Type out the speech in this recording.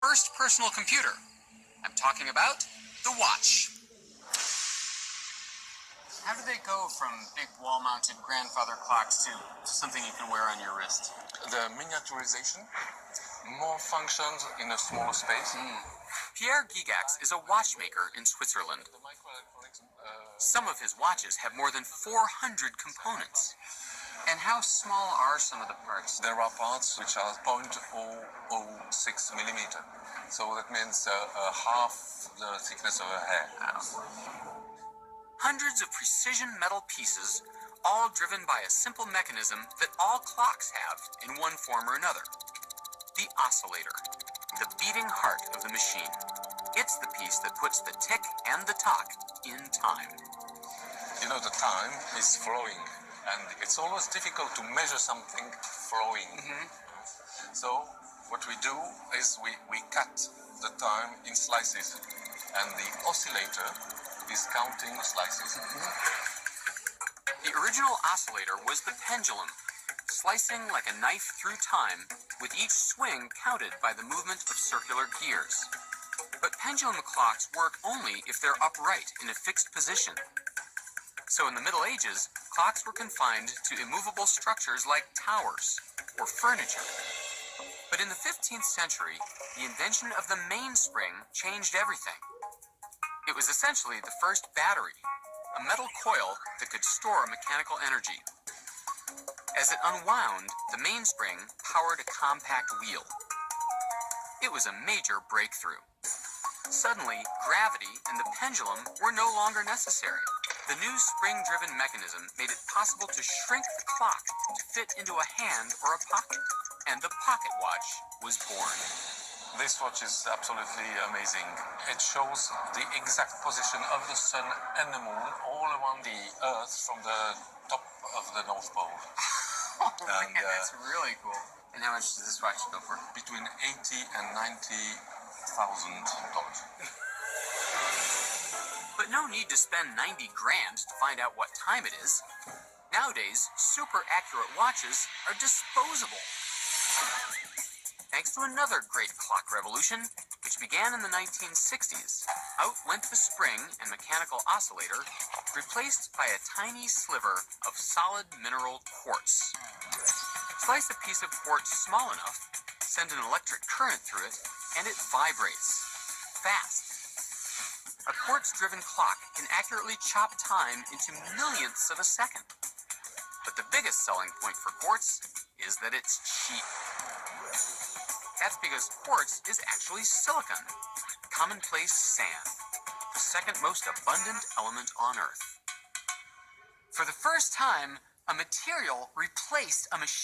first personal computer. I'm talking about the watch. How do they go from big wall-mounted grandfather clocks to something you can wear on your wrist? The miniaturization, more functions in a smaller space. Pierre Gigax is a watchmaker in Switzerland. The microelectronics, Some of his watches have more than 400 components. And how small are some of the parts? there are parts which are 0.006 millimeter. So that means half the thickness of a hair. Hundreds of precision metal pieces, all driven by a simple mechanism that all clocks have in one form or another. The oscillator, the beating heart of the machine. It's the piece that puts the tick and the tock in time. You know, the time is flowing, and it's always difficult to measure something flowing. So what we do is we cut the time in slices, and the oscillator is counting the slices. The original oscillator was the pendulum, slicing like a knife through time, with each swing counted by the movement of circular gears. But pendulum clocks work only if they're upright in a fixed position. So in the Middle Ages, clocks were confined to immovable structures like towers or furniture. But in the 15th century, the invention of the mainspring changed everything. It was essentially the first battery, a metal coil that could store mechanical energy. As it unwound, the mainspring powered a compact wheel. It was a major breakthrough. Suddenly, gravity and the pendulum were no longer necessary. The new spring-driven mechanism made it possible to shrink the clock to fit into a hand or a pocket, and the pocket watch was born. This watch is absolutely amazing. It shows the exact position of the sun and the moon all around the Earth from the top of the North Pole. Oh man, that's really cool. And how much does this watch go for? Between $80,000 and $90,000. But no need to spend 90 grand to find out what time it is. Nowadays, super accurate watches are disposable. Thanks to another great clock revolution, which began in the 1960s, out went the spring and mechanical oscillator, replaced by a tiny sliver of solid mineral quartz. Slice a piece of quartz small enough, send an electric current through it, and it vibrates. Fast. A quartz-driven clock can accurately chop time into millionths of a second. But the biggest selling point for quartz is that it's cheap. That's because quartz is actually silicon, commonplace sand, the second most abundant element on Earth. For the first time, a material replaced a machine.